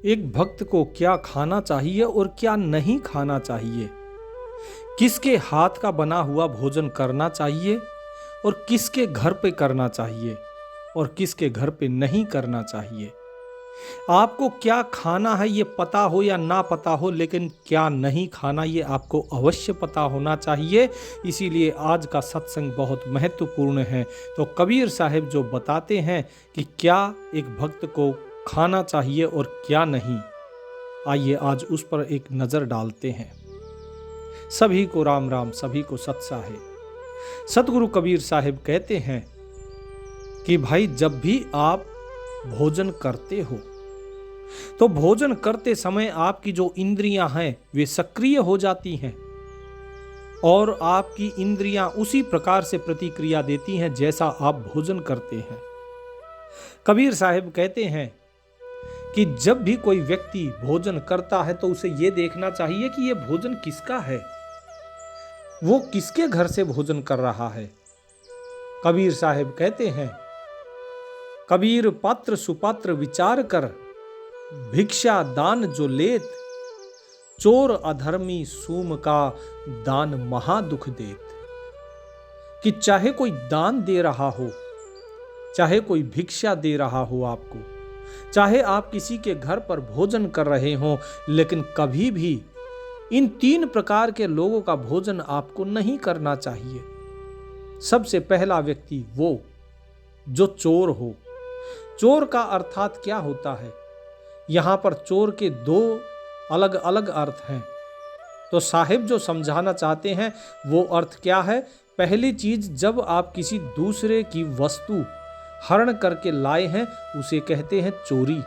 एक भक्त को क्या खाना चाहिए और क्या नहीं खाना चाहिए, किसके हाथ का बना हुआ भोजन करना चाहिए और किसके घर पे करना चाहिए और किसके घर पे नहीं करना चाहिए। आपको क्या खाना है ये पता हो या ना पता हो, लेकिन क्या नहीं खाना ये आपको अवश्य पता होना चाहिए। इसीलिए आज का सत्संग बहुत महत्वपूर्ण है। तो कबीर साहब जो बताते हैं कि क्या एक भक्त को खाना चाहिए और क्या नहीं, आइए आज उस पर एक नज़र डालते हैं। सभी को राम राम, सभी को सत्साहे। सतगुरु कबीर साहब कहते हैं कि भाई जब भी आप भोजन करते हो तो भोजन करते समय आपकी जो इंद्रियां हैं वे सक्रिय हो जाती हैं और आपकी इंद्रियां उसी प्रकार से प्रतिक्रिया देती हैं जैसा आप भोजन करते हैं। कबीर साहब कहते हैं कि जब भी कोई व्यक्ति भोजन करता है तो उसे यह देखना चाहिए कि यह भोजन किसका है, वो किसके घर से भोजन कर रहा है। कबीर साहब कहते हैं, कबीर पात्र सुपात्र विचार कर, भिक्षा दान जो लेत, चोर अधर्मी सूम का दान महा दुख देत। कि चाहे कोई दान दे रहा हो, चाहे कोई भिक्षा दे रहा हो आपको, चाहे आप किसी के घर पर भोजन कर रहे हो, लेकिन कभी भी इन 3 प्रकार के लोगों का भोजन आपको नहीं करना चाहिए। सबसे पहला व्यक्ति वो जो चोर हो। चोर का अर्थात क्या होता है, यहां पर चोर के 2 अलग अलग अर्थ हैं। तो साहिब जो समझाना चाहते हैं वो अर्थ क्या है। पहली चीज, जब आप किसी दूसरे की वस्तु हरण करके लाए हैं उसे कहते हैं चोरी।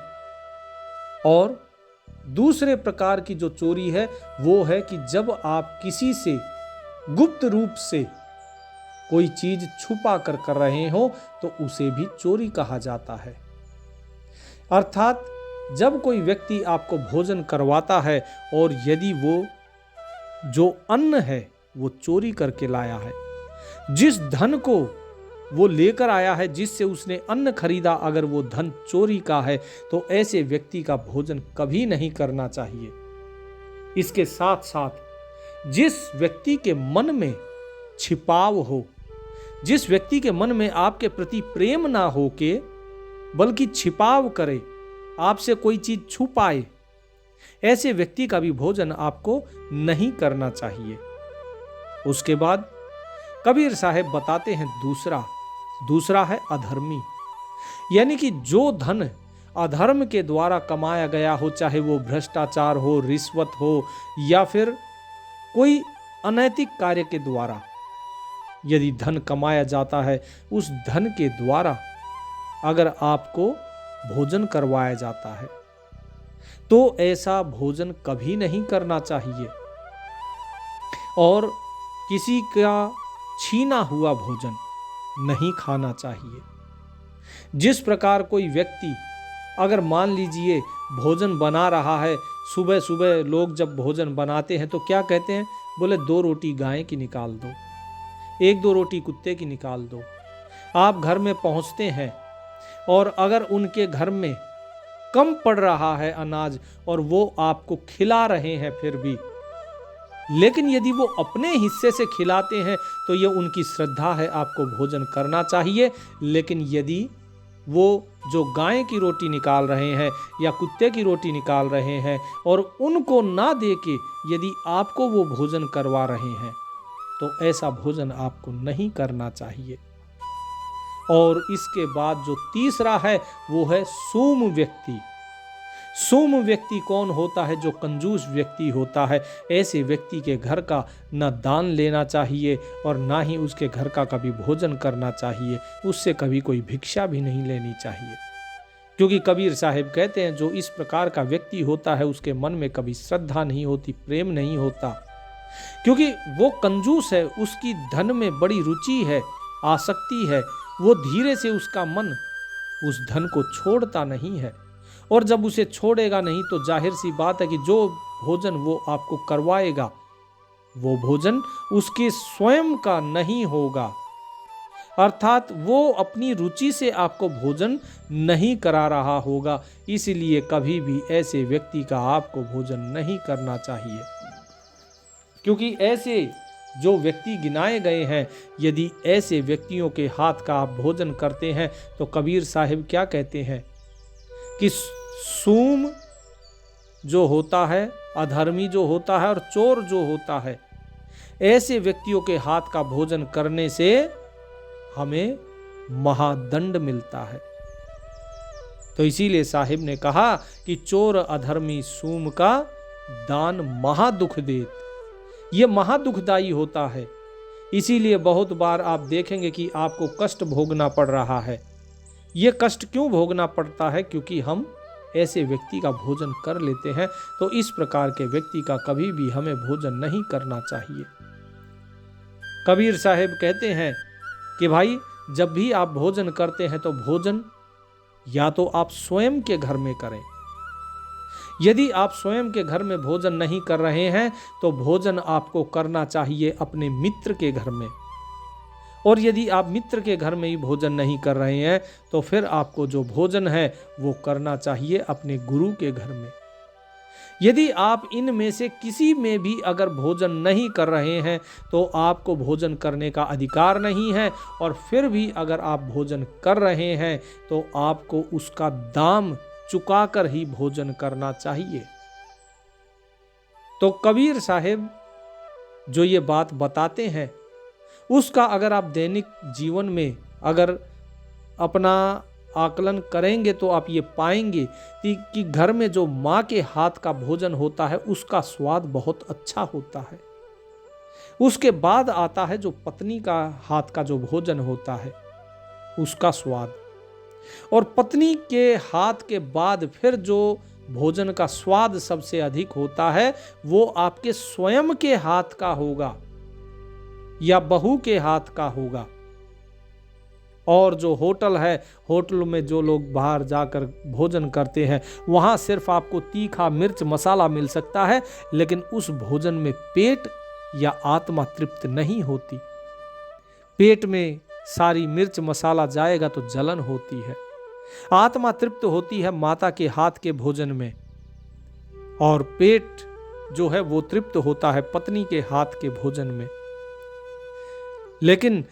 और दूसरे प्रकार की जो चोरी है वो है कि जब आप किसी से गुप्त रूप से कोई चीज छुपा कर रहे हो तो उसे भी चोरी कहा जाता है। अर्थात जब कोई व्यक्ति आपको भोजन करवाता है और यदि वो जो अन्न है वो चोरी करके लाया है, जिस धन को वो लेकर आया है, जिससे उसने अन्न खरीदा, अगर वो धन चोरी का है तो ऐसे व्यक्ति का भोजन कभी नहीं करना चाहिए। इसके साथ साथ जिस व्यक्ति के मन में छिपाव हो, जिस व्यक्ति के मन में आपके प्रति प्रेम ना हो के बल्कि छिपाव करे, आपसे कोई चीज छुपाए, ऐसे व्यक्ति का भी भोजन आपको नहीं करना चाहिए। उसके बाद कबीर साहब बताते हैं दूसरा है अधर्मी। यानी कि जो धन अधर्म के द्वारा कमाया गया हो, चाहे वो भ्रष्टाचार हो, रिश्वत हो या फिर कोई अनैतिक कार्य के द्वारा यदि धन कमाया जाता है, उस धन के द्वारा अगर आपको भोजन करवाया जाता है तो ऐसा भोजन कभी नहीं करना चाहिए। और किसी का छीना हुआ भोजन नहीं खाना चाहिए। जिस प्रकार कोई व्यक्ति अगर मान लीजिए भोजन बना रहा है, सुबह सुबह लोग जब भोजन बनाते हैं तो क्या कहते हैं, बोले 2 रोटी गाय की निकाल दो, 1-2 रोटी कुत्ते की निकाल दो। आप घर में पहुंचते हैं और अगर उनके घर में कम पड़ रहा है अनाज और वो आपको खिला रहे हैं फिर भी, लेकिन यदि वो अपने हिस्से से खिलाते हैं तो ये उनकी श्रद्धा है, आपको भोजन करना चाहिए। लेकिन यदि वो जो गाय की रोटी निकाल रहे हैं या कुत्ते की रोटी निकाल रहे हैं और उनको ना दे के यदि आपको वो भोजन करवा रहे हैं तो ऐसा भोजन आपको नहीं करना चाहिए। और इसके बाद जो तीसरा है वो है सूम व्यक्ति। सूम व्यक्ति कौन होता है, जो कंजूस व्यक्ति होता है। ऐसे व्यक्ति के घर का न दान लेना चाहिए और ना ही उसके घर का कभी भोजन करना चाहिए, उससे कभी कोई भिक्षा भी नहीं लेनी चाहिए। क्योंकि कबीर साहब कहते हैं जो इस प्रकार का व्यक्ति होता है उसके मन में कभी श्रद्धा नहीं होती, प्रेम नहीं होता, क्योंकि वो कंजूस है, उसकी धन में बड़ी रुचि है, आसक्ति है, वो धीरे से उसका मन उस धन को छोड़ता नहीं है। और जब उसे छोड़ेगा नहीं तो जाहिर सी बात है कि जो भोजन वो आपको करवाएगा वो भोजन उसके स्वयं का नहीं होगा। अर्थात वो अपनी रुचि से आपको भोजन नहीं करा रहा होगा, इसलिए कभी भी ऐसे व्यक्ति का आपको भोजन नहीं करना चाहिए। क्योंकि ऐसे जो व्यक्ति गिनाए गए हैं, यदि ऐसे व्यक्तियों के हाथ का आप भोजन करते हैं तो कबीर साहिब क्या कहते हैं कि सूम जो होता है, अधर्मी जो होता है और चोर जो होता है, ऐसे व्यक्तियों के हाथ का भोजन करने से हमें महादंड मिलता है। तो इसीलिए साहिब ने कहा कि चोर अधर्मी सूम का दान महादुख देत। ये महादुखदायी होता है। इसीलिए बहुत बार आप देखेंगे कि आपको कष्ट भोगना पड़ रहा है। ये कष्ट क्यों भोगना पड़ता है? क्योंकि हम ऐसे व्यक्ति का भोजन कर लेते हैं। तो इस प्रकार के व्यक्ति का कभी भी हमें भोजन नहीं करना चाहिए। कबीर साहिब कहते हैं कि भाई, जब भी आप भोजन करते हैं तो भोजन या तो आप स्वयं के घर में करें। यदि आप स्वयं के घर में भोजन नहीं कर रहे हैं तो भोजन आपको करना चाहिए अपने मित्र के घर में। और यदि आप मित्र के घर में ही भोजन नहीं कर रहे हैं तो फिर आपको जो भोजन है वो करना चाहिए अपने गुरु के घर में। यदि आप इनमें से किसी में भी अगर भोजन नहीं कर रहे हैं तो आपको भोजन करने का अधिकार नहीं है। और फिर भी अगर आप भोजन कर रहे हैं तो आपको उसका दाम चुकाकर ही भोजन करना चाहिए। तो कबीर साहिब जो ये बात बताते हैं उसका अगर आप दैनिक जीवन में अगर अपना आकलन करेंगे तो आप ये पाएंगे कि घर में जो माँ के हाथ का भोजन होता है उसका स्वाद बहुत अच्छा होता है। उसके बाद आता है जो पत्नी का हाथ का जो भोजन होता है उसका स्वाद। और पत्नी के हाथ के बाद फिर जो भोजन का स्वाद सबसे अधिक होता है वो आपके स्वयं के हाथ का होगा या बहू के हाथ का होगा। और जो होटल है, होटल में जो लोग बाहर जाकर भोजन करते हैं वहाँ सिर्फ आपको तीखा मिर्च मसाला मिल सकता है, लेकिन उस भोजन में पेट या आत्मा तृप्त नहीं होती। पेट में सारी मिर्च मसाला जाएगा तो जलन होती है। आत्मा तृप्त होती है माता के हाथ के भोजन में, और पेट जो है वो तृप्त होता है पत्नी के हाथ के भोजन में। लेकिन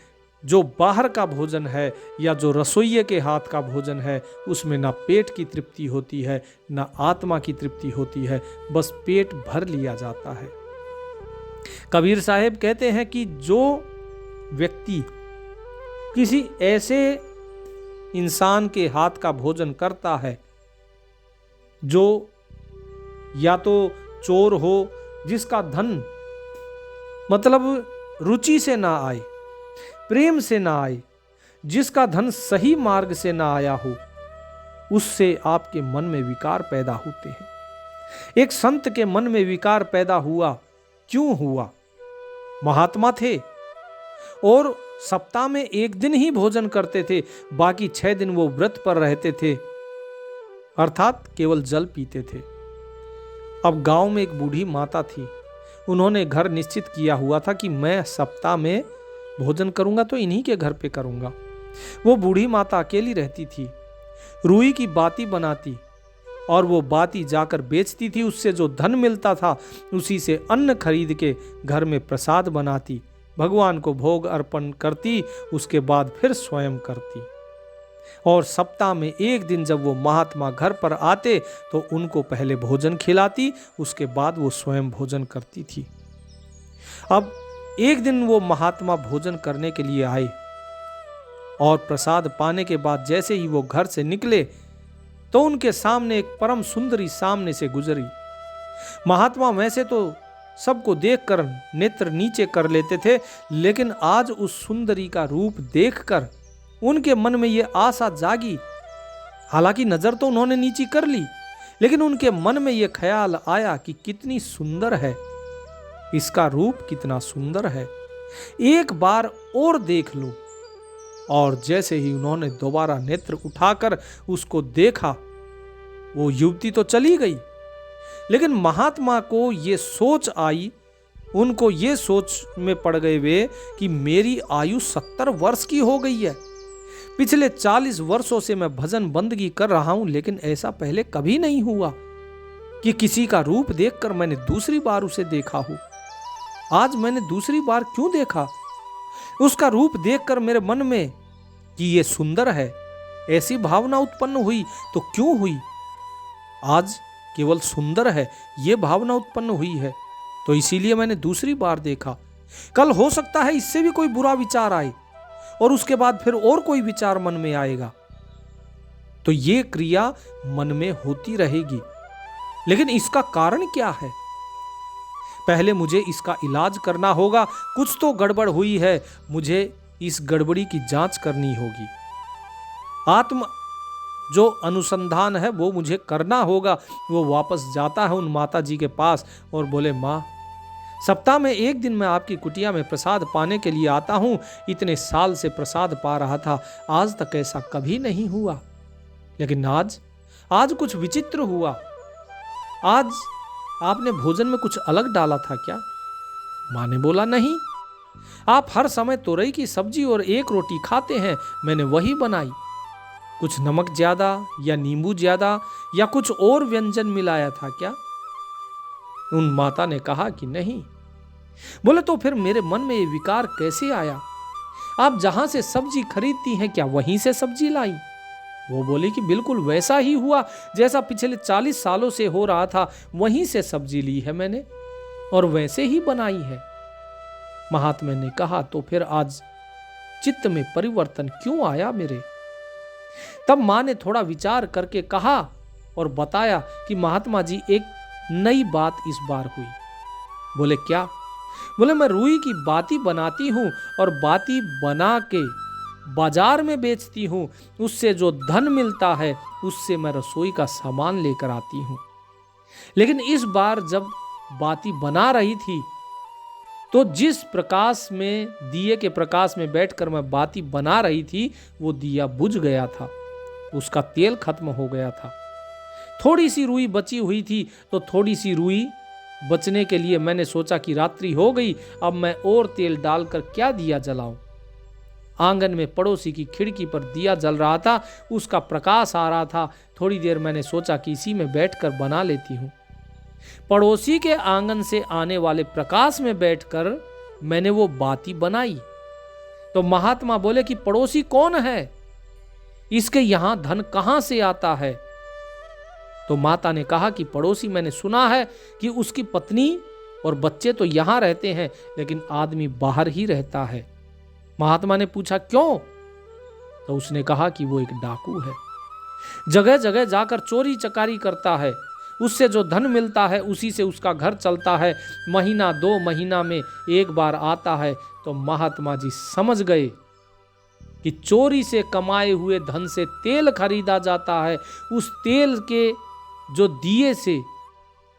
जो बाहर का भोजन है या जो रसोइये के हाथ का भोजन है उसमें ना पेट की तृप्ति होती है ना आत्मा की तृप्ति होती है, बस पेट भर लिया जाता है। कबीर साहिब कहते हैं कि जो व्यक्ति किसी ऐसे इंसान के हाथ का भोजन करता है जो या तो चोर हो, जिसका धन मतलब रुचि से ना आए, प्रेम से ना आए, जिसका धन सही मार्ग से ना आया हो, उससे आपके मन में विकार पैदा होते हैं। एक संत के मन में विकार पैदा हुआ, क्यों हुआ? महात्मा थे और सप्ताह में एक दिन ही भोजन करते थे, बाकी 6 दिन वो व्रत पर रहते थे, अर्थात केवल जल पीते थे। अब गांव में एक बूढ़ी माता थी। उन्होंने घर निश्चित किया हुआ था कि मैं सप्ताह में भोजन करूंगा तो इन्हीं के घर पे करूंगा। वो बूढ़ी माता अकेली रहती थी, रुई की बाती बनाती और वो बाती जाकर बेचती थी। उससे जो धन मिलता था उसी से अन्न खरीद के घर में प्रसाद बनाती, भगवान को भोग अर्पण करती, उसके बाद फिर स्वयं करती। और सप्ताह में एक दिन जब वो महात्मा घर पर आते तो उनको पहले भोजन खिलाती, उसके बाद वो स्वयं भोजन करती थी। अब एक दिन वो महात्मा भोजन करने के लिए आए और प्रसाद पाने के बाद जैसे ही वो घर से निकले तो उनके सामने एक परम सुंदरी सामने से गुजरी। महात्मा वैसे तो सबको देखकर नेत्र नीचे कर लेते थे, लेकिन आज उस सुंदरी का रूप देखकर उनके मन में ये आशा जागी। हालांकि नजर तो उन्होंने नीची कर ली, लेकिन उनके मन में ये ख्याल आया कि कितनी सुंदर है, इसका रूप कितना सुंदर है, एक बार और देख लूं। और जैसे ही उन्होंने दोबारा नेत्र उठाकर उसको देखा, वो युवती तो चली गई, लेकिन महात्मा को ये सोच आई उनको ये सोच में पड़ गए वे कि मेरी आयु 70 वर्ष की हो गई है। पिछले 40 वर्षों से मैं भजन बंदगी कर रहा हूं, लेकिन ऐसा पहले कभी नहीं हुआ कि किसी का रूप देखकर मैंने दूसरी बार उसे देखा हो। आज मैंने दूसरी बार क्यों देखा? उसका रूप देखकर मेरे मन में कि ये सुंदर है, ऐसी भावना उत्पन्न हुई तो क्यों हुई? आज केवल सुंदर है ये भावना उत्पन्न हुई है, तो इसीलिए मैंने दूसरी बार देखा। कल हो सकता है इससे भी कोई बुरा विचार आए और उसके बाद फिर और कोई विचार मन में आएगा, तो ये क्रिया मन में होती रहेगी। लेकिन इसका कारण क्या है? पहले मुझे इसका इलाज करना होगा। कुछ तो गड़बड़ हुई है, मुझे इस गड़बड़ी की जांच करनी होगी। आत्म जो अनुसंधान है वो मुझे करना होगा। वो वापस जाता है उन माता जी के पास और बोले, माँ, सप्ताह में एक दिन मैं आपकी कुटिया में प्रसाद पाने के लिए आता हूं। इतने साल से प्रसाद पा रहा था, आज तक ऐसा कभी नहीं हुआ, लेकिन आज कुछ विचित्र हुआ। आज आपने भोजन में कुछ अलग डाला था क्या? माँ ने बोला, नहीं, आप हर समय तोरई की सब्जी और एक रोटी खाते हैं, मैंने वही बनाई। कुछ नमक ज्यादा या नींबू ज्यादा या कुछ और व्यंजन मिलाया था क्या? उन माता ने कहा कि नहीं। बोले, तो फिर मेरे मन में ये विकार कैसे आया? आप जहां से सब्जी खरीदती हैं क्या वहीं से सब्जी लाई? वो बोली कि बिल्कुल वैसा ही हुआ जैसा पिछले 40 सालों से हो रहा था, वहीं से सब्जी ली है मैंने और वैसे ही बनाई है। महात्मा ने कहा, तो फिर आज चित्त में परिवर्तन क्यों आया मेरे? तब मां ने थोड़ा विचार करके कहा और बताया कि महात्मा जी, एक नई बात इस बार हुई। बोले, क्या? बोले, मैं रुई की बाती बनाती हूं और बाती बना के बाजार में बेचती हूं। उससे जो धन मिलता है उससे मैं रसोई का सामान लेकर आती हूं। लेकिन इस बार जब बाती बना रही थी तो जिस प्रकाश में, दिए के प्रकाश में बैठकर मैं बाती बना रही थी, वो दिया बुझ गया था, उसका तेल खत्म हो गया था। थोड़ी सी रुई बची हुई थी, तो थोड़ी सी रुई बचने के लिए मैंने सोचा कि रात्रि हो गई, अब मैं और तेल डालकर क्या दिया जलाऊं। आंगन में पड़ोसी की खिड़की पर दिया जल रहा था, उसका प्रकाश आ रहा था। थोड़ी देर मैंने सोचा कि इसी में बैठकर बना लेती हूं। पड़ोसी के आंगन से आने वाले प्रकाश में बैठकर मैंने वो बाती बनाई। तो महात्मा बोले कि पड़ोसी कौन है? इसके यहां धन कहां से आता है? तो माता ने कहा कि पड़ोसी, मैंने सुना है कि उसकी पत्नी और बच्चे तो यहां रहते हैं, लेकिन आदमी बाहर ही रहता है। महात्मा ने पूछा, क्यों? तो उसने कहा कि वो एक डाकू है, जगह जगह जाकर चोरी चकारी करता है, उससे जो धन मिलता है उसी से उसका घर चलता है। महीना 2 महीना में एक बार आता है। तो महात्मा जी समझ गए कि चोरी से कमाए हुए धन से तेल खरीदा जाता है। उस तेल के जो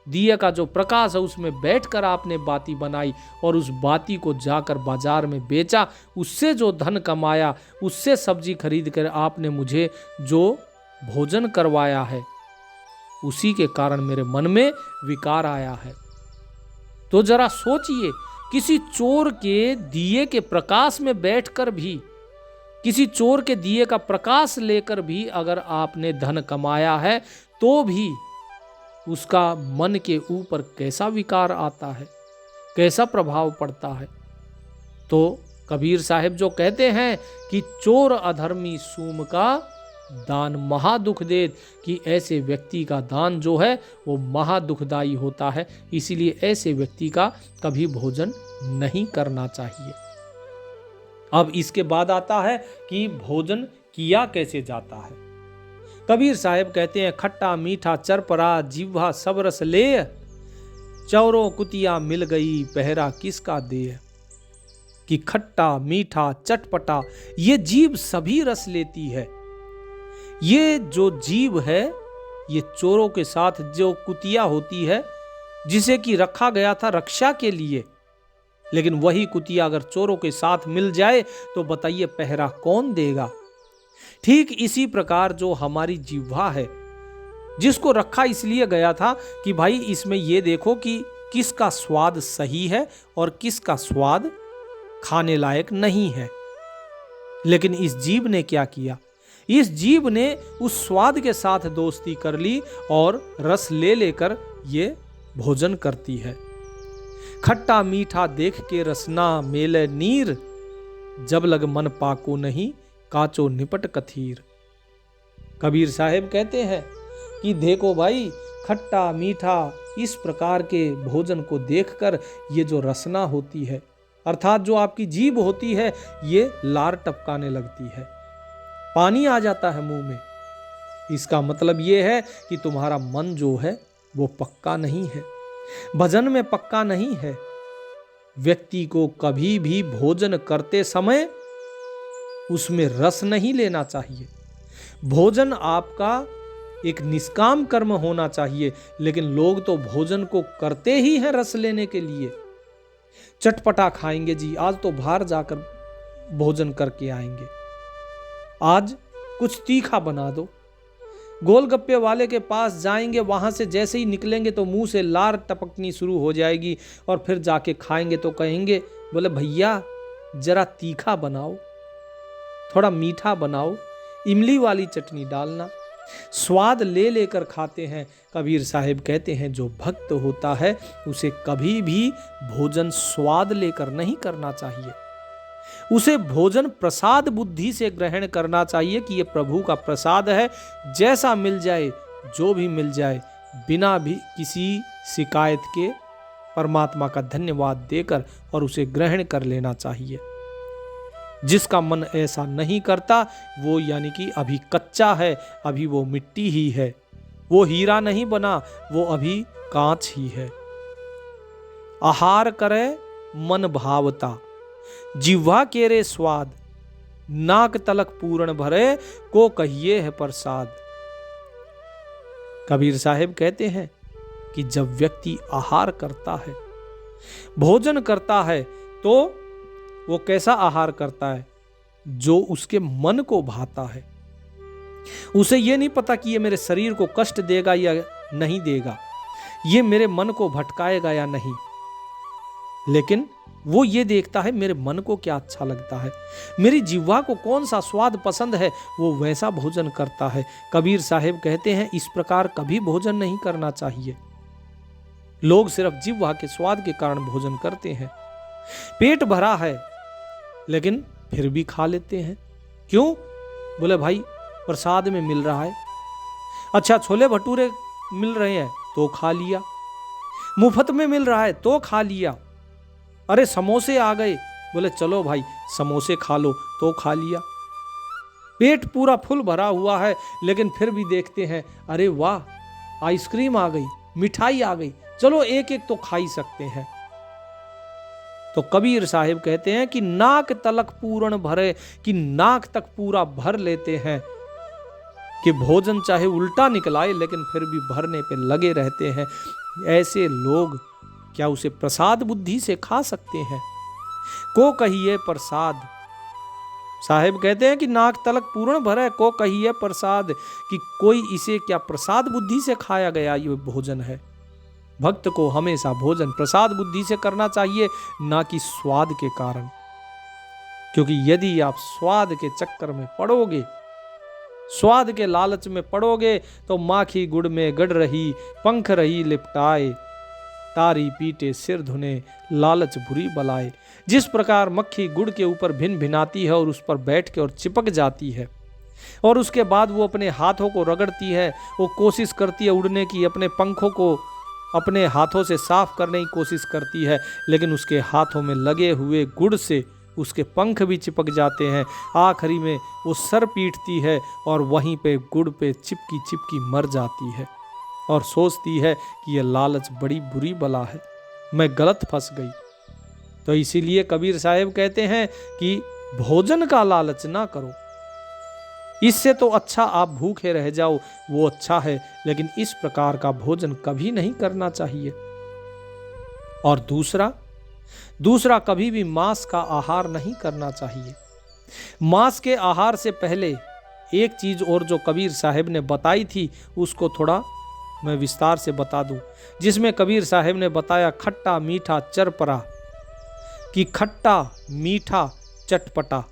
दिए का जो प्रकाश है उसमें बैठकर आपने बाती बनाई और उस बाती को जाकर बाजार में बेचा, उससे जो धन कमाया, उससे सब्जी खरीद कर आपने मुझे जो भोजन करवाया है, उसी के कारण मेरे मन में विकार आया है। तो जरा सोचिए, किसी चोर के दिए के प्रकाश में बैठकर भी, किसी चोर के दिए का प्रकाश लेकर भी अगर आपने धन कमाया है, तो भी उसका मन के ऊपर कैसा विकार आता है, कैसा प्रभाव पड़ता है। तो कबीर साहब जो कहते हैं कि चोर अधर्मी सूम का दान महा दुख देत, कि ऐसे व्यक्ति का दान जो है वो महा दुखदायी होता है। इसीलिए ऐसे व्यक्ति का कभी भोजन नहीं करना चाहिए। अब इसके बाद आता है कि भोजन किया कैसे जाता है। कबीर साहब कहते हैं, खट्टा मीठा चरपरा जिह्वा सब रस ले, चौरों कुतिया मिल गई पहरा किसका दे। कि खट्टा मीठा चटपटा ये जीभ सभी रस लेती है। ये जो जीभ है, ये चोरों के साथ जो कुतिया होती है, जिसे कि रखा गया था रक्षा के लिए, लेकिन वही कुतिया अगर चोरों के साथ मिल जाए तो बताइए पहरा कौन देगा। ठीक इसी प्रकार जो हमारी जिह्वा है, जिसको रखा इसलिए गया था कि भाई इसमें ये देखो कि किसका स्वाद सही है और किसका स्वाद खाने लायक नहीं है। लेकिन इस जीव ने क्या किया? इस जीव ने उस स्वाद के साथ दोस्ती कर ली और रस ले लेकर ये भोजन करती है। खट्टा मीठा देख के रसना मेले नीर, जब लग मन पाको नहीं काचो निपट कथीर। कबीर साहब कहते हैं कि देखो भाई, खट्टा मीठा इस प्रकार के भोजन को देखकर ये जो रसना होती है, अर्थात जो आपकी जीभ होती है, ये लार टपकाने लगती है, पानी आ जाता है मुंह में। इसका मतलब ये है कि तुम्हारा मन जो है वो पक्का नहीं है, भजन में पक्का नहीं है। व्यक्ति को कभी भी भोजन करते समय उसमें रस नहीं लेना चाहिए। भोजन आपका एक निष्काम कर्म होना चाहिए, लेकिन लोग तो भोजन को करते ही हैं रस लेने के लिए। चटपटा खाएंगे जी, आज तो बाहर जाकर भोजन करके आएंगे, आज कुछ तीखा बना दो। गोलगप्पे वाले के पास जाएंगे, वहां से जैसे ही निकलेंगे तो मुंह से लार टपकनी शुरू हो जाएगी और फिर जाके खाएंगे तो कहेंगे, बोले भैया जरा तीखा बनाओ, थोड़ा मीठा बनाओ, इमली वाली चटनी डालना। स्वाद ले लेकर खाते हैं। कबीर साहिब कहते हैं जो भक्त होता है उसे कभी भी भोजन स्वाद लेकर नहीं करना चाहिए। उसे भोजन प्रसाद बुद्धि से ग्रहण करना चाहिए कि ये प्रभु का प्रसाद है, जैसा मिल जाए, जो भी मिल जाए, बिना भी किसी शिकायत के परमात्मा का धन्यवाद देकर और उसे ग्रहण कर लेना चाहिए। जिसका मन ऐसा नहीं करता वो यानी कि अभी कच्चा है, अभी वो मिट्टी ही है, वो हीरा नहीं बना, वो अभी कांच ही है। आहार करे मन भावता, जिह्वा केरे स्वाद, नाक तलक पूर्ण भरे, को कहिए है प्रसाद। कबीर साहब कहते हैं कि जब व्यक्ति आहार करता है, भोजन करता है, तो वो कैसा आहार करता है? जो उसके मन को भाता है। उसे ये नहीं पता कि ये मेरे शरीर को कष्ट देगा या नहीं देगा, ये मेरे मन को भटकाएगा या नहीं, लेकिन वो ये देखता है मेरे मन को क्या अच्छा लगता है, मेरी जिह्वा को कौन सा स्वाद पसंद है, वो वैसा भोजन करता है। कबीर साहब कहते हैं इस प्रकार कभी भोजन नहीं करना चाहिए। लोग सिर्फ जिह्वा के स्वाद के कारण भोजन करते हैं। पेट भरा है लेकिन फिर भी खा लेते हैं। क्यों? बोले भाई प्रसाद में मिल रहा है, अच्छा छोले भटूरे मिल रहे हैं तो खा लिया, मुफ्त में मिल रहा है तो खा लिया, अरे समोसे आ गए, बोले चलो भाई समोसे खा लो तो खा लिया। पेट पूरा फुल भरा हुआ है लेकिन फिर भी देखते हैं अरे वाह आइसक्रीम आ गई, मिठाई आ गई, चलो एक एक तो खा ही सकते हैं। तो कबीर साहिब कहते हैं कि नाक तलक पूर्ण भरे, कि नाक तक पूरा भर लेते हैं, कि भोजन चाहे उल्टा निकलाए लेकिन फिर भी भरने पे लगे रहते हैं। ऐसे लोग क्या उसे प्रसाद बुद्धि से खा सकते हैं? को कहिए प्रसाद। साहिब कहते हैं कि नाक तलक पूर्ण भरे, को कहिए प्रसाद, कि कोई इसे क्या प्रसाद बुद्धि से खाया गया ये भोजन है। भक्त को हमेशा भोजन प्रसाद बुद्धि से करना चाहिए, ना कि स्वाद के कारण। क्योंकि यदि आप स्वाद के चक्कर में पड़ोगे, स्वाद के लालच में पड़ोगे, तो माखी गुड़ में गड़ रही, पंख रही लिपटाए, तारी पीटे सिर धुने, लालच बुरी बलाए। जिस प्रकार मक्खी गुड़ के ऊपर भिन भिनाती है और उस पर बैठ के और चिपक जाती है, और उसके बाद वो अपने हाथों को रगड़ती है, वो कोशिश करती है उड़ने की, अपने पंखों को अपने हाथों से साफ करने की कोशिश करती है, लेकिन उसके हाथों में लगे हुए गुड़ से उसके पंख भी चिपक जाते हैं। आखिरी में वो सर पीटती है और वहीं पे गुड़ पे चिपकी चिपकी मर जाती है और सोचती है कि यह लालच बड़ी बुरी बला है, मैं गलत फंस गई। तो इसीलिए कबीर साहब कहते हैं कि भोजन का लालच ना करो, इससे तो अच्छा आप भूखे रह जाओ, वो अच्छा है, लेकिन इस प्रकार का भोजन कभी नहीं करना चाहिए। और दूसरा कभी भी मांस का आहार नहीं करना चाहिए। मांस के आहार से पहले एक चीज और जो कबीर साहब ने बताई थी उसको थोड़ा मैं विस्तार से बता दूं, जिसमें कबीर साहब ने बताया खट्टा मीठा चरपरा, कि खट्टा मीठा चटपटा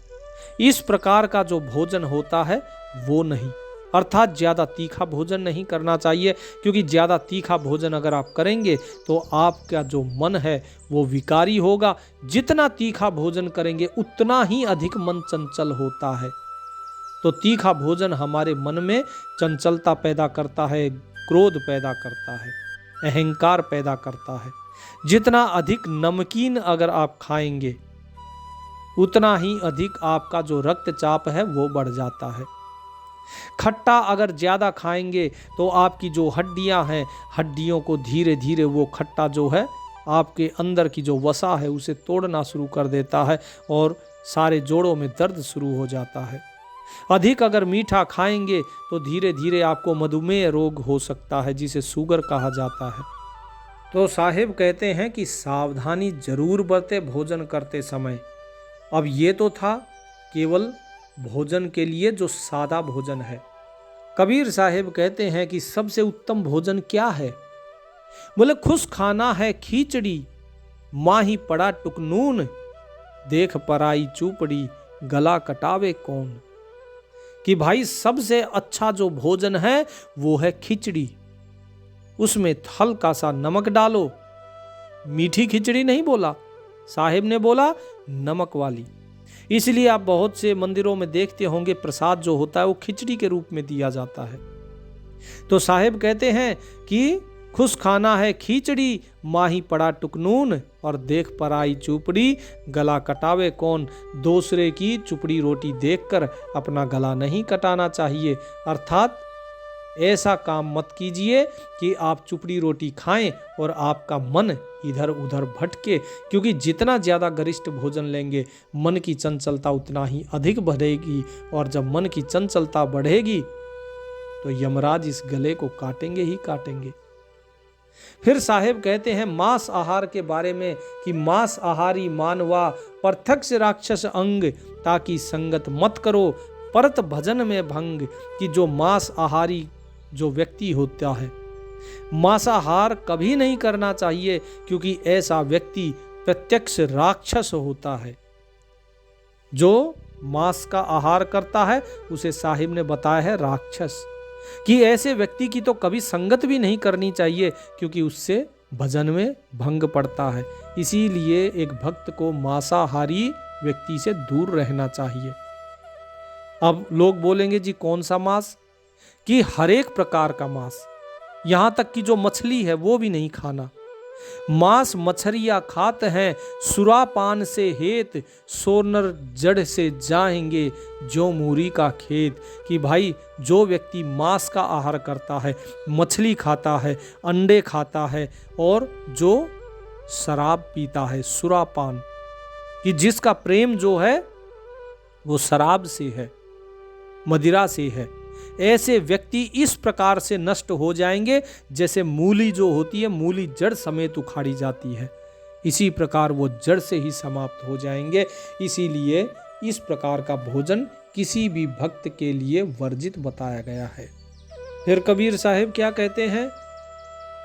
इस प्रकार का जो भोजन होता है वो नहीं, अर्थात ज़्यादा तीखा भोजन नहीं करना चाहिए, क्योंकि ज़्यादा तीखा भोजन अगर आप करेंगे तो आपका जो मन है वो विकारी होगा। जितना तीखा भोजन करेंगे उतना ही अधिक मन चंचल होता है। तो तीखा भोजन हमारे मन में चंचलता पैदा करता है, क्रोध पैदा करता है, अहंकार पैदा करता है। जितना अधिक नमकीन अगर आप खाएंगे उतना ही अधिक आपका जो रक्तचाप है वो बढ़ जाता है। खट्टा अगर ज़्यादा खाएंगे तो आपकी जो हड्डियां हैं, हड्डियों को धीरे धीरे वो खट्टा जो है आपके अंदर की जो वसा है उसे तोड़ना शुरू कर देता है और सारे जोड़ों में दर्द शुरू हो जाता है। अधिक अगर मीठा खाएंगे तो धीरे धीरे आपको मधुमेह रोग हो सकता है, जिसे शुगर कहा जाता है। तो साहिब कहते हैं कि सावधानी जरूर बरते भोजन करते समय। अब ये तो था केवल भोजन के लिए जो सादा भोजन है। कबीर साहिब कहते हैं कि सबसे उत्तम भोजन क्या है? बोले खुश खाना है खिचड़ी, माही पड़ा टुकनून, देख पराई चूपड़ी, गला कटावे कौन। कि भाई सबसे अच्छा जो भोजन है वो है खिचड़ी, उसमें हल्का सा नमक डालो। मीठी खिचड़ी नहीं बोला साहिब ने, बोला नमक वाली। इसलिए आप बहुत से मंदिरों में देखते होंगे प्रसाद जो होता है वो खिचड़ी के रूप में दिया जाता है। तो साहिब कहते हैं कि खुश खाना है खिचड़ी, माही पड़ा टुकनून, और देख पराई चुपड़ी, गला कटावे कौन। दूसरे की चुपड़ी रोटी देखकर अपना गला नहीं कटाना चाहिए। अर्थात ऐसा काम मत कीजिए कि आप चुपड़ी रोटी खाएं और आपका मन इधर उधर भटके, क्योंकि जितना ज़्यादा गरिष्ठ भोजन लेंगे मन की चंचलता उतना ही अधिक बढ़ेगी, और जब मन की चंचलता बढ़ेगी तो यमराज इस गले को काटेंगे ही काटेंगे। फिर साहेब कहते हैं मांस आहार के बारे में कि मांस आहारी मानवा प्रत्यक्ष राक्षस अंग, ताकि संगत मत करो परत भजन में भंग। कि जो मांस आहारी जो व्यक्ति होता है, मांसाहार कभी नहीं करना चाहिए, क्योंकि ऐसा व्यक्ति प्रत्यक्ष राक्षस होता है। जो मांस का आहार करता है उसे साहिब ने बताया है राक्षस। कि ऐसे व्यक्ति की तो कभी संगत भी नहीं करनी चाहिए, क्योंकि उससे भजन में भंग पड़ता है। इसीलिए एक भक्त को मांसाहारी व्यक्ति से दूर रहना चाहिए। अब लोग बोलेंगे जी कौन सा मांस? कि हर एक प्रकार का मांस, यहाँ तक कि जो मछली है वो भी नहीं खाना। मांस मछरिया खात हैं सुरापान से हेत, सोनर जड़ से जाएंगे जो मूरी का खेत। कि भाई जो व्यक्ति मांस का आहार करता है, मछली खाता है, अंडे खाता है, और जो शराब पीता है सुरापान, कि जिसका प्रेम जो है वो शराब से है, मदिरा से है, ऐसे व्यक्ति इस प्रकार से नष्ट हो जाएंगे जैसे मूली जो होती है मूली जड़ समेत उखाड़ी जाती है, इसी प्रकार वो जड़ से ही समाप्त हो जाएंगे। इसीलिए इस प्रकार का भोजन किसी भी भक्त के लिए वर्जित बताया गया है। फिर कबीर साहब क्या कहते हैं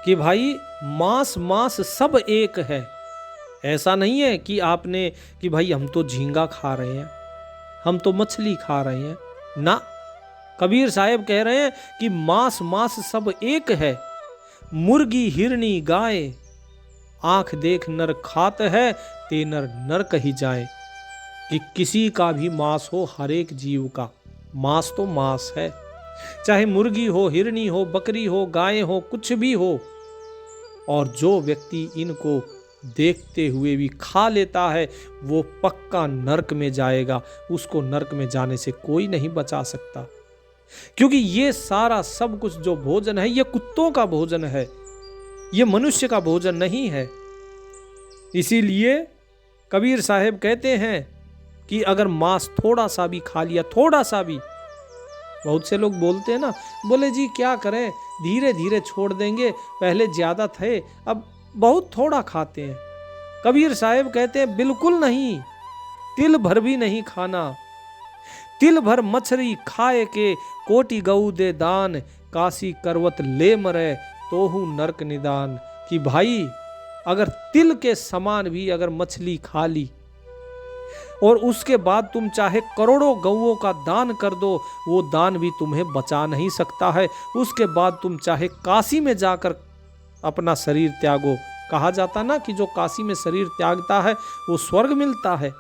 कि भाई मांस मांस सब एक है। ऐसा नहीं है कि आपने कि भाई हम तो झींगा खा रहे हैं, हम तो मछली खा रहे हैं ना। कबीर साहब कह रहे हैं कि मांस मांस सब एक है। मुर्गी हिरनी गाय आंख देख नर खात है, ते नर नर कही जाए। कि किसी का भी मांस हो, हर एक जीव का मांस तो मांस है, चाहे मुर्गी हो, हिरनी हो, बकरी हो, गाय हो, कुछ भी हो। और जो व्यक्ति इनको देखते हुए भी खा लेता है वो पक्का नरक में जाएगा। उसको नरक में जाने से कोई नहीं बचा सकता, क्योंकि ये सारा सब कुछ जो भोजन है ये कुत्तों का भोजन है, ये मनुष्य का भोजन नहीं है। इसीलिए कबीर साहब कहते हैं कि अगर मांस थोड़ा सा भी खा लिया, थोड़ा सा भी, बहुत से लोग बोलते हैं ना, बोले जी क्या करें धीरे धीरे छोड़ देंगे, पहले ज्यादा थे अब बहुत थोड़ा खाते हैं। कबीर साहब कहते हैं बिल्कुल नहीं, तिल भर भी नहीं खाना। तिल भर मछली खाए के कोटि गऊ दे दान, काशी करवत ले मरे तोहु नरक निदान। कि भाई अगर तिल के समान भी अगर मछली खा ली और उसके बाद तुम चाहे करोड़ों गौओं का दान कर दो, वो दान भी तुम्हें बचा नहीं सकता है। उसके बाद तुम चाहे काशी में जाकर अपना शरीर त्यागो, कहा जाता ना कि जो काशी में शरीर त्यागता है वो स्वर्ग मिलता है।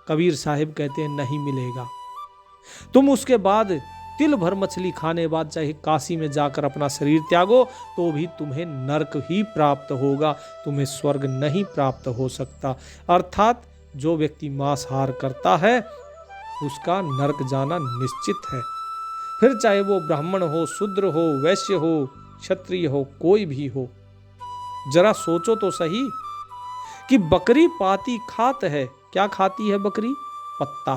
कबीर साहिब कहते हैं नहीं मिलेगा। तुम उसके बाद तिल भर मछली खाने बाद चाहे काशी में जाकर अपना शरीर त्यागो तो भी तुम्हें नरक ही प्राप्त होगा, तुम्हें स्वर्ग नहीं प्राप्त हो सकता। अर्थात जो व्यक्ति मांसाहार करता है उसका नरक जाना निश्चित है। फिर चाहे वो ब्राह्मण हो, शूद्र हो, वैश्य हो, क्षत्रिय हो, कोई भी हो। जरा सोचो तो सही कि बकरी पाती खात है, क्या खाती है बकरी? पत्ता,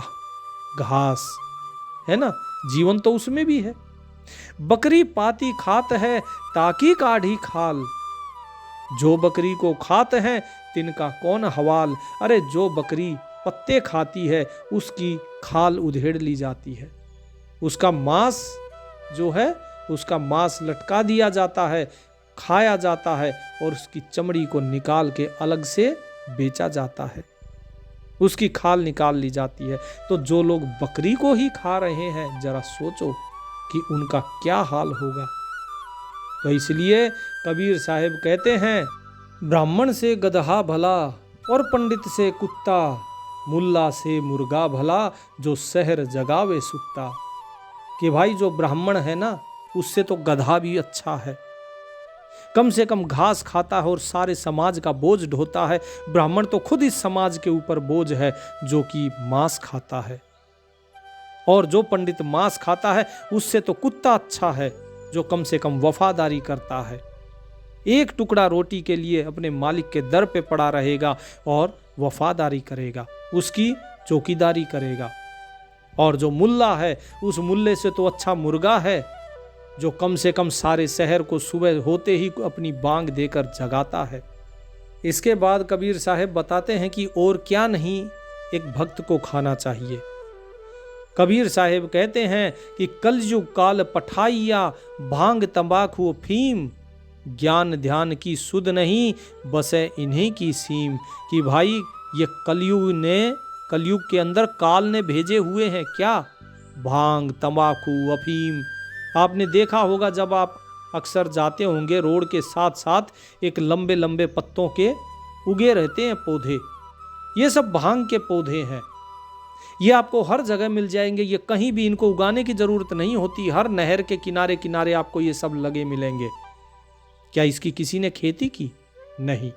घास, है ना, जीवन तो उसमें भी है। बकरी पाती खात है ताकि काढ़ी खाल, जो बकरी को खाते हैं तिनका कौन हवाल। अरे जो बकरी पत्ते खाती है उसकी खाल उधेड़ ली जाती है, उसका मांस जो है उसका मांस लटका दिया जाता है, खाया जाता है और उसकी चमड़ी को निकाल के अलग से बेचा जाता है, उसकी खाल निकाल ली जाती है। तो जो लोग बकरी को ही खा रहे हैं जरा सोचो कि उनका क्या हाल होगा। तो इसलिए कबीर साहिब कहते हैं ब्राह्मण से गदहा भला और पंडित से कुत्ता, मुल्ला से मुर्गा भला जो शहर जगावे सुत्ता। कि भाई जो ब्राह्मण है ना उससे तो गधा भी अच्छा है, कम से कम घास खाता है और सारे समाज का बोझ ढोता है। ब्राह्मण तो खुद इस समाज के ऊपर बोझ है जो कि मांस खाता है, और जो पंडित मांस खाता है उससे तो कुत्ता अच्छा है जो कम से कम वफादारी करता है, एक टुकड़ा रोटी के लिए अपने मालिक के दर पे पड़ा रहेगा और वफादारी करेगा, उसकी चौकीदारी करेगा। और जो मुल्ला है उस मुल्ले से तो अच्छा मुर्गा है जो कम से कम सारे शहर को सुबह होते ही अपनी बांग देकर जगाता है। इसके बाद कबीर साहब बताते हैं कि और क्या नहीं एक भक्त को खाना चाहिए। कबीर साहब कहते हैं कि कलयुग काल पठाइया भांग तंबाकू अफीम, ज्ञान ध्यान की सुध नहीं बसे इन्हीं की सीम। कि भाई ये कलयुग के अंदर काल ने भेजे हुए हैं क्या? भांग, तंबाकू, अफीम। आपने देखा होगा जब आप अक्सर जाते होंगे रोड के साथ साथ एक लंबे लंबे पत्तों के उगे रहते हैं पौधे, ये सब भांग के पौधे हैं। ये आपको हर जगह मिल जाएंगे, ये कहीं भी इनको उगाने की जरूरत नहीं होती, हर नहर के किनारे किनारे आपको ये सब लगे मिलेंगे। क्या इसकी किसी ने खेती की? नहीं।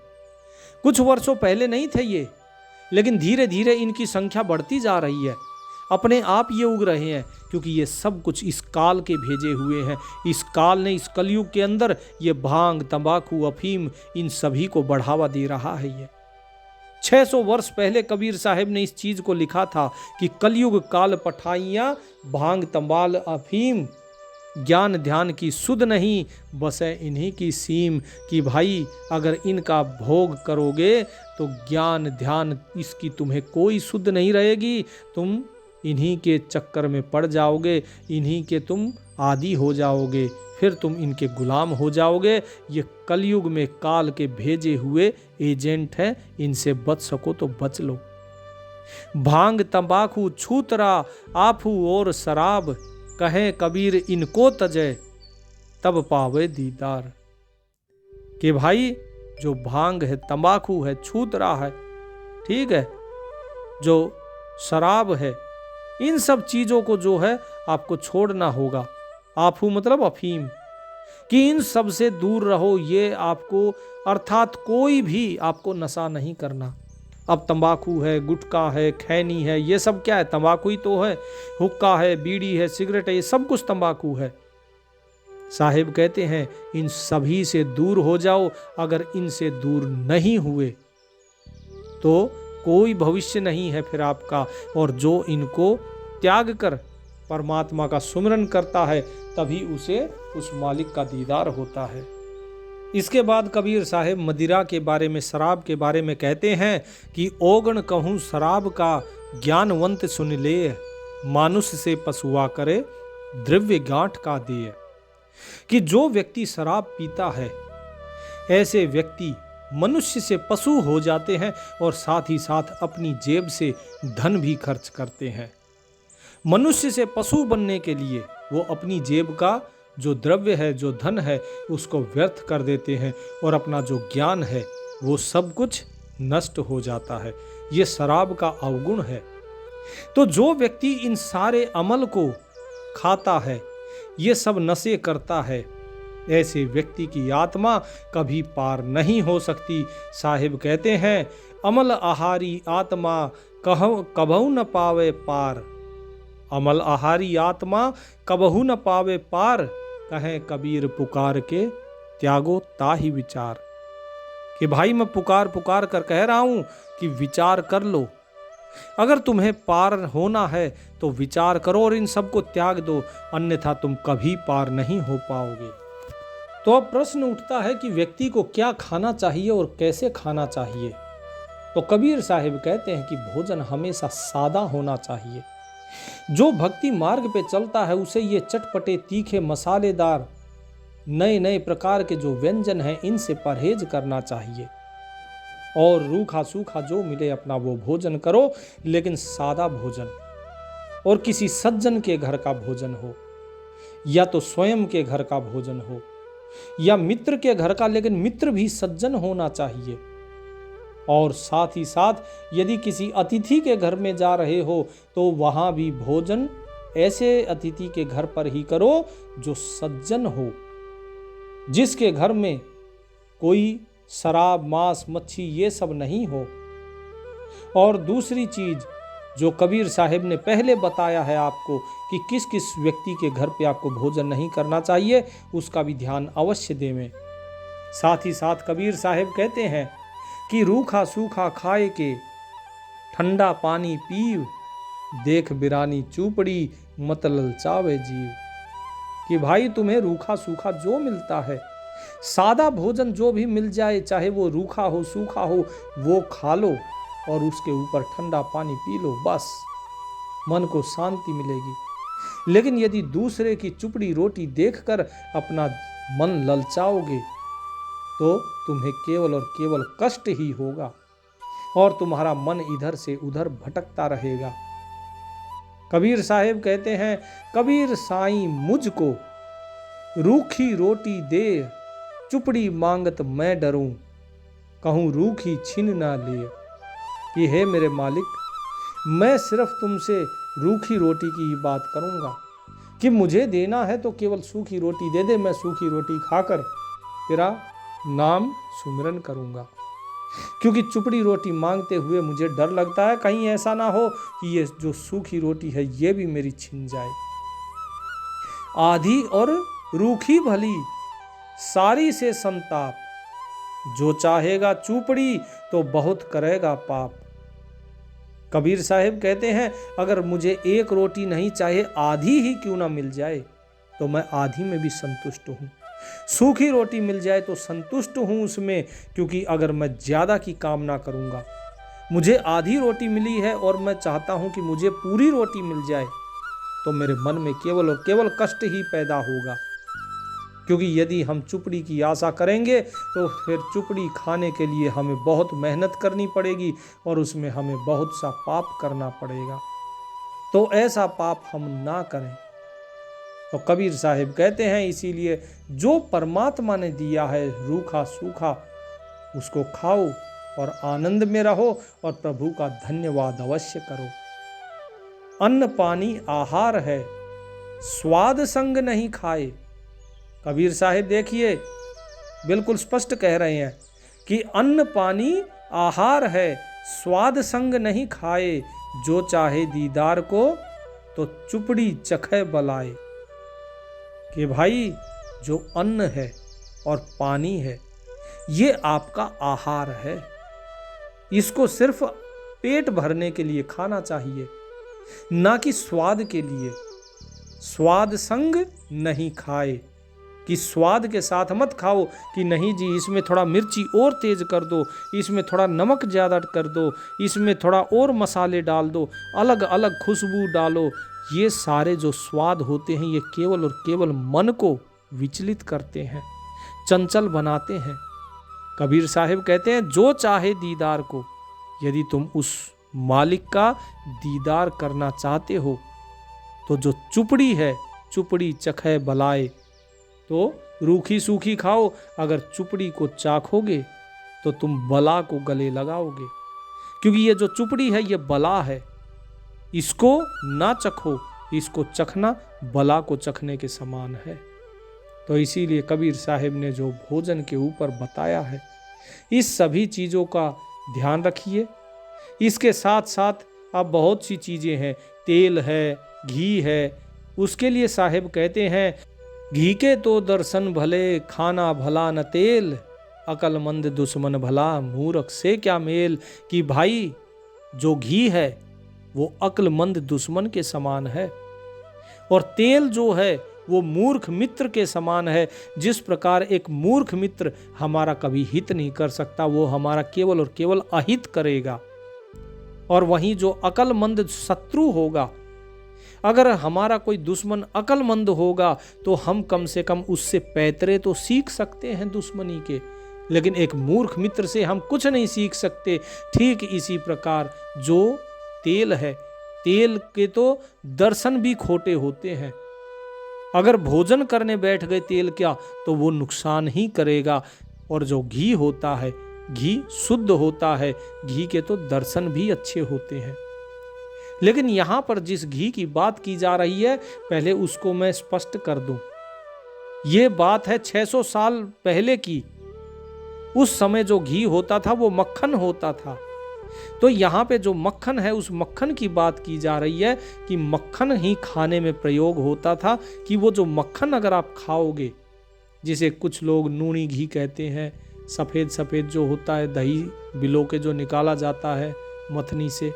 कुछ वर्षों पहले नहीं थे ये, लेकिन धीरे धीरे इनकी संख्या बढ़ती जा रही है, अपने आप ये उग रहे हैं, क्योंकि ये सब कुछ इस काल के भेजे हुए हैं। इस काल ने इस कलयुग के अंदर ये भांग, तंबाकू, अफीम इन सभी को बढ़ावा दे रहा है। ये 600 वर्ष पहले कबीर साहब ने इस चीज को लिखा था कि कलयुग काल पठाइयाँ भांग, तंबाल, अफीम, ज्ञान ध्यान की सुध नहीं बसे इन्हीं की सीम। कि भाई अगर इनका भोग करोगे तो ज्ञान ध्यान इसकी तुम्हें कोई सुध नहीं रहेगी, तुम इन्हीं के चक्कर में पड़ जाओगे, इन्हीं के तुम आदी हो जाओगे, फिर तुम इनके गुलाम हो जाओगे। ये कलयुग में काल के भेजे हुए एजेंट हैं, इनसे बच सको तो बच लो। भांग, तंबाकू, छूतरा, आफू और शराब, कहें कबीर इनको तजय तब पावे दीदार। कि भाई जो भांग है, तंबाकू है, छूतरा है, ठीक है, जो शराब है, इन सब चीजों को जो है आपको छोड़ना होगा। आफू मतलब अफीम, कि इन सब से दूर रहो, ये आपको अर्थात कोई भी आपको नशा नहीं करना। अब तंबाकू है, गुटखा है, खैनी है, ये सब क्या है? तंबाकू ही तो है। हुक्का है, बीड़ी है, सिगरेट है, ये सब कुछ तंबाकू है। साहिब कहते हैं इन सभी से दूर हो जाओ। अगर इनसे दूर नहीं हुए तो कोई भविष्य नहीं है फिर आपका। और जो इनको त्याग कर परमात्मा का सुमिरन करता है तभी उसे उस मालिक का दीदार होता है। इसके बाद कबीर साहब मदिरा के बारे में, शराब के बारे में कहते हैं कि ओगण कहूँ शराब का ज्ञानवंत सुन ले, मानुष से पशुआ करे द्रव्य गांठ का दे। कि जो व्यक्ति शराब पीता है ऐसे व्यक्ति मनुष्य से पशु हो जाते हैं और साथ ही साथ अपनी जेब से धन भी खर्च करते हैं। मनुष्य से पशु बनने के लिए वो अपनी जेब का जो द्रव्य है, जो धन है, उसको व्यर्थ कर देते हैं और अपना जो ज्ञान है वो सब कुछ नष्ट हो जाता है। ये शराब का अवगुण है। तो जो व्यक्ति इन सारे अमल को खाता है, ये सब नशे करता है, ऐसे व्यक्ति की आत्मा कभी पार नहीं हो सकती। साहिब कहते हैं, अमल आहारी आत्मा कबहू न पावे पार। अमल आहारी आत्मा कबहू न पावे पार, कहें कबीर पुकार के त्यागो ताहि विचार। कि भाई मैं पुकार पुकार कर कह रहा हूं कि विचार कर लो। अगर तुम्हें पार होना है तो विचार करो और इन सब को त्याग दो, अन्यथा तुम कभी पार नहीं हो पाओगे। तो अब प्रश्न उठता है कि व्यक्ति को क्या खाना चाहिए और कैसे खाना चाहिए। तो कबीर साहिब कहते हैं कि भोजन हमेशा सादा होना चाहिए। जो भक्ति मार्ग पे चलता है उसे ये चटपटे, तीखे, मसालेदार, नए नए प्रकार के जो व्यंजन हैं इनसे परहेज करना चाहिए और रूखा सूखा जो मिले अपना वो भोजन करो, लेकिन सादा भोजन। और किसी सज्जन के घर का भोजन हो, या तो स्वयं के घर का भोजन हो, या मित्र के घर का, लेकिन मित्र भी सज्जन होना चाहिए। और साथ ही साथ यदि किसी अतिथि के घर में जा रहे हो तो वहां भी भोजन ऐसे अतिथि के घर पर ही करो जो सज्जन हो, जिसके घर में कोई शराब, मांस, मच्छी ये सब नहीं हो। और दूसरी चीज जो कबीर साहिब ने पहले बताया है आपको कि किस किस व्यक्ति के घर पे आपको भोजन नहीं करना चाहिए, उसका भी ध्यान अवश्य देवें। साथ ही साथ कबीर साहिब कहते हैं कि रूखा सूखा खाए के ठंडा पानी पीव, देख बिरानी चूपड़ी मत ललचावे जीव। कि भाई तुम्हें रूखा सूखा जो मिलता है, सादा भोजन जो भी मिल जाए, चाहे वो रूखा हो सूखा हो, वो खा लो और उसके ऊपर ठंडा पानी पी लो, बस मन को शांति मिलेगी। लेकिन यदि दूसरे की चुपड़ी रोटी देखकर अपना मन ललचाओगे तो तुम्हें केवल और केवल कष्ट ही होगा और तुम्हारा मन इधर से उधर भटकता रहेगा। कबीर साहिब कहते हैं, कबीर साईं मुझको रूखी रोटी दे, चुपड़ी मांगत मैं डरूं, कहूं रूखी छीन ना ले। कि हे मेरे मालिक, मैं सिर्फ तुमसे रूखी रोटी की ही बात करूंगा कि मुझे देना है तो केवल सूखी रोटी दे दे, मैं सूखी रोटी खाकर तेरा नाम सुमिरन करूंगा। क्योंकि चुपड़ी रोटी मांगते हुए मुझे डर लगता है कहीं ऐसा ना हो कि ये जो सूखी रोटी है ये भी मेरी छिन जाए। आधी और रूखी भली सारी से संताप, जो चाहेगा चूपड़ी तो बहुत करेगा पाप। कबीर साहिब कहते हैं, अगर मुझे एक रोटी नहीं चाहे, आधी ही क्यों ना मिल जाए तो मैं आधी में भी संतुष्ट हूं। सूखी रोटी मिल जाए तो संतुष्ट हूं उसमें, क्योंकि अगर मैं ज्यादा की कामना करूंगा, मुझे आधी रोटी मिली है और मैं चाहता हूं कि मुझे पूरी रोटी मिल जाए, तो मेरे मन में केवल और केवल कष्ट ही पैदा होगा। क्योंकि यदि हम चुपड़ी की आशा करेंगे तो फिर चुपड़ी खाने के लिए हमें बहुत मेहनत करनी पड़ेगी और उसमें हमें बहुत सा पाप करना पड़ेगा। तो ऐसा पाप हम ना करें। तो कबीर साहिब कहते हैं, इसीलिए जो परमात्मा ने दिया है रूखा सूखा, उसको खाओ और आनंद में रहो और प्रभु का धन्यवाद अवश्य करो। अन्न पानी आहार है, स्वाद संग नहीं खाए। कबीर साहिब देखिए बिल्कुल स्पष्ट कह रहे हैं कि अन्न पानी आहार है, स्वाद संग नहीं खाए, जो चाहे दीदार को तो चुपड़ी चखे बलाए। कि भाई जो अन्न है और पानी है ये आपका आहार है, इसको सिर्फ पेट भरने के लिए खाना चाहिए, ना कि स्वाद के लिए। स्वाद संग नहीं खाए, कि स्वाद के साथ मत खाओ कि नहीं जी इसमें थोड़ा मिर्ची और तेज कर दो, इसमें थोड़ा नमक ज़्यादा कर दो, इसमें थोड़ा और मसाले डाल दो, अलग अलग खुशबू डालो। ये सारे जो स्वाद होते हैं ये केवल और केवल मन को विचलित करते हैं, चंचल बनाते हैं। कबीर साहिब कहते हैं, जो चाहे दीदार को, यदि तुम उस मालिक का दीदार करना चाहते हो तो जो चुपड़ी है, चुपड़ी चखे बलाए, तो रूखी सूखी खाओ, अगर चुपड़ी को चाखोगे तो तुम बला को गले लगाओगे। क्योंकि ये जो चुपड़ी है ये बला है, इसको ना चखो, इसको चखना बला को चखने के समान है। तो इसीलिए कबीर साहिब ने जो भोजन के ऊपर बताया है, इस सभी चीज़ों का ध्यान रखिए। इसके साथ साथ अब बहुत सी चीज़ें हैं, तेल है, घी है, उसके लिए साहिब कहते हैं, घी के तो दर्शन भले, खाना भला न तेल, अकलमंद दुश्मन भला, मूर्ख से क्या मेल। कि भाई जो घी है वो अक्लमंद दुश्मन के समान है, और तेल जो है वो मूर्ख मित्र के समान है। जिस प्रकार एक मूर्ख मित्र हमारा कभी हित नहीं कर सकता, वो हमारा केवल और केवल अहित करेगा। और वहीं जो अकलमंद शत्रु होगा, अगर हमारा कोई दुश्मन अकलमंद होगा तो हम कम से कम उससे पैतरे तो सीख सकते हैं दुश्मनी के, लेकिन एक मूर्ख मित्र से हम कुछ नहीं सीख सकते। ठीक इसी प्रकार जो तेल है, तेल के तो दर्शन भी खोटे होते हैं। अगर भोजन करने बैठ गए तेल क्या, तो वो नुकसान ही करेगा। और जो घी होता है, घी शुद्ध होता है, घी के तो दर्शन भी अच्छे होते हैं। लेकिन यहाँ पर जिस घी की बात की जा रही है, पहले उसको मैं स्पष्ट कर दूं। ये बात है 600 साल पहले की। उस समय जो घी होता था वो मक्खन होता था। तो यहाँ पे जो मक्खन है, उस मक्खन की बात की जा रही है कि मक्खन ही खाने में प्रयोग होता था। कि वो जो मक्खन अगर आप खाओगे, जिसे कुछ लोग नूनी घी कहते हैं, सफ़ेद सफ़ेद जो होता है, दही बिलो के जो निकाला जाता है मथनी से,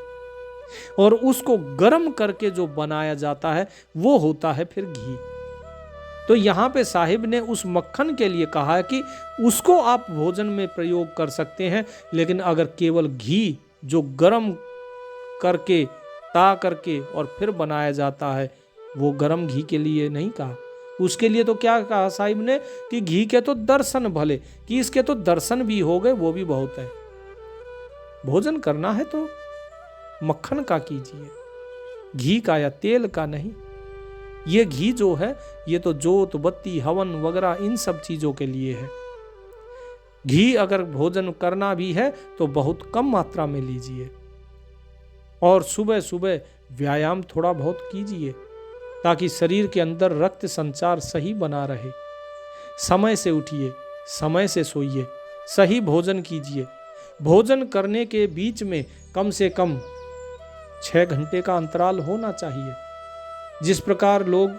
और उसको गर्म करके जो बनाया जाता है, वो होता है फिर घी। तो यहाँ पे साहिब ने उस मक्खन के लिए कहा है कि उसको आप भोजन में प्रयोग कर सकते हैं, लेकिन अगर केवल घी जो गर्म करके, ता करके और फिर बनाया जाता है, वो गर्म घी के लिए नहीं कहा। उसके लिए तो क्या कहा साहिब ने कि घी के तो दर्शन भले, कि इसके तो दर्शन भी हो गए, वो भी बहुत है। भोजन करना है तो मक्खन का कीजिए, घी का या तेल का नहीं। ये घी जो है, ये तो जोत बत्ती हवन वगैरह इन सब चीजों के लिए है। घी अगर भोजन करना भी है तो बहुत कम मात्रा में लीजिए, और सुबह सुबह व्यायाम थोड़ा बहुत कीजिए, ताकि शरीर के अंदर रक्त संचार सही बना रहे। समय से उठिए, समय से सोइए, सही भोजन कीजिए। भोजन करने के बीच में कम से कम 6 घंटे का अंतराल होना चाहिए। जिस प्रकार लोग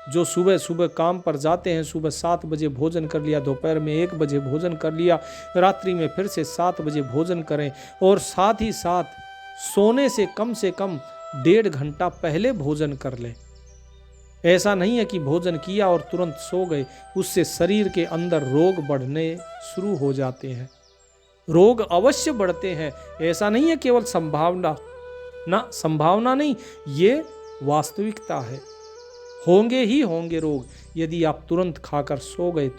जो सुबह सुबह काम पर जाते हैं, सुबह 7 बजे भोजन कर लिया, दोपहर में 1 बजे भोजन कर लिया, रात्रि में फिर से 7 बजे भोजन करें, और साथ ही साथ सोने से कम 1.5 घंटा पहले भोजन कर लें। ऐसा नहीं है कि भोजन किया और तुरंत सो गए, उससे शरीर के अंदर रोग बढ़ने शुरू हो जाते हैं। रोग अवश्य बढ़ते हैं, ऐसा नहीं है केवल संभावना, ना संभावना नहीं, ये वास्तविकता है। होंगे ही होंगे रोग, यदि आप तुरंत खाकर सो गए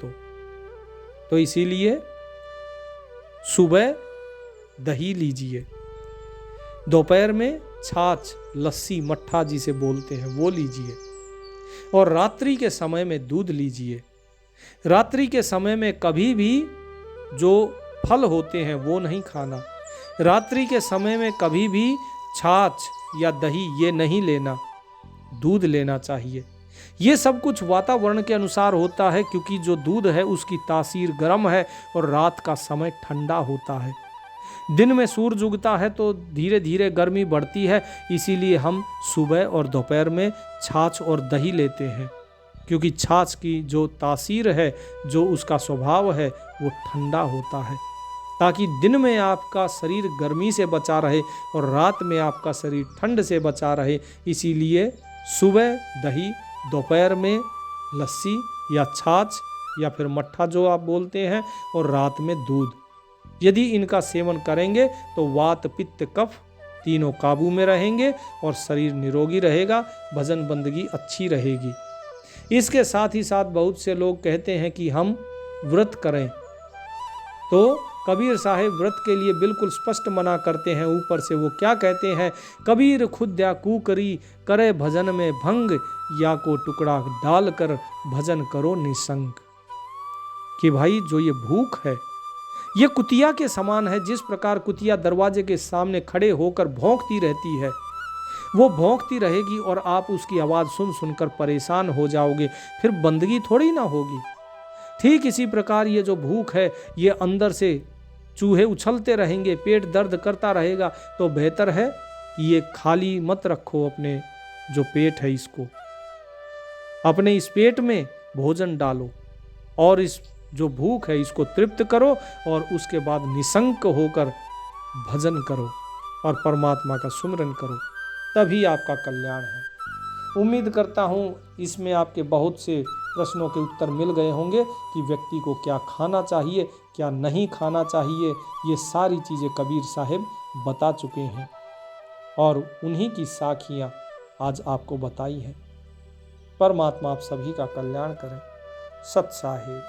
तो इसीलिए सुबह दही लीजिए, दोपहर में छाछ, लस्सी, मट्ठा जिसे बोलते हैं वो लीजिए, और रात्रि के समय में दूध लीजिए। रात्रि के समय में कभी भी जो फल होते हैं वो नहीं खाना। रात्रि के समय में कभी भी छाछ या दही ये नहीं लेना, दूध लेना चाहिए। ये सब कुछ वातावरण के अनुसार होता है, क्योंकि जो दूध है उसकी तासीर गर्म है और रात का समय ठंडा होता है। दिन में सूरज उगता है तो धीरे धीरे गर्मी बढ़ती है, इसीलिए हम सुबह और दोपहर में छाछ और दही लेते हैं, क्योंकि छाछ की जो तासीर है, जो उसका स्वभाव है, वो ठंडा होता है, ताकि दिन में आपका शरीर गर्मी से बचा रहे और रात में आपका शरीर ठंड से बचा रहे। इसीलिए सुबह दही, दोपहर में लस्सी या छाछ या फिर मट्ठा जो आप बोलते हैं, और रात में दूध। यदि इनका सेवन करेंगे तो वात पित्त कफ तीनों काबू में रहेंगे और शरीर निरोगी रहेगा, भजन बंदगी अच्छी रहेगी। इसके साथ ही साथ बहुत से लोग कहते हैं कि हम व्रत करें, तो कबीर साहिब व्रत के लिए बिल्कुल स्पष्ट मना करते हैं। ऊपर से वो क्या कहते हैं, कबीर खुद्या कुकरी करे भजन में भंग, या को टुकड़ा डालकर भजन करो निसंग। कि भाई जो ये भूख है ये कुतिया के समान है। जिस प्रकार कुतिया दरवाजे के सामने खड़े होकर भौंकती रहती है, वो भौंकती रहेगी और आप उसकी आवाज़ सुन सुनकर परेशान हो जाओगे, फिर बंदगी थोड़ी ना होगी। ठीक इसी प्रकार ये जो भूख है, ये अंदर से चूहे उछलते रहेंगे, पेट दर्द करता रहेगा, तो बेहतर है कि ये खाली मत रखो अपने जो पेट है इसको। अपने इस पेट में भोजन डालो और इस जो भूख है इसको तृप्त करो, और उसके बाद निसंक होकर भजन करो और परमात्मा का सुमिरन करो, तभी आपका कल्याण है। उम्मीद करता हूँ इसमें आपके बहुत से प्रश्नों के उत्तर मिल गए होंगे कि व्यक्ति को क्या खाना चाहिए, क्या नहीं खाना चाहिए। ये सारी चीज़ें कबीर साहिब बता चुके हैं और उन्हीं की साखियाँ आज आपको बताई हैं। परमात्मा आप सभी का कल्याण करें। सत साहिब।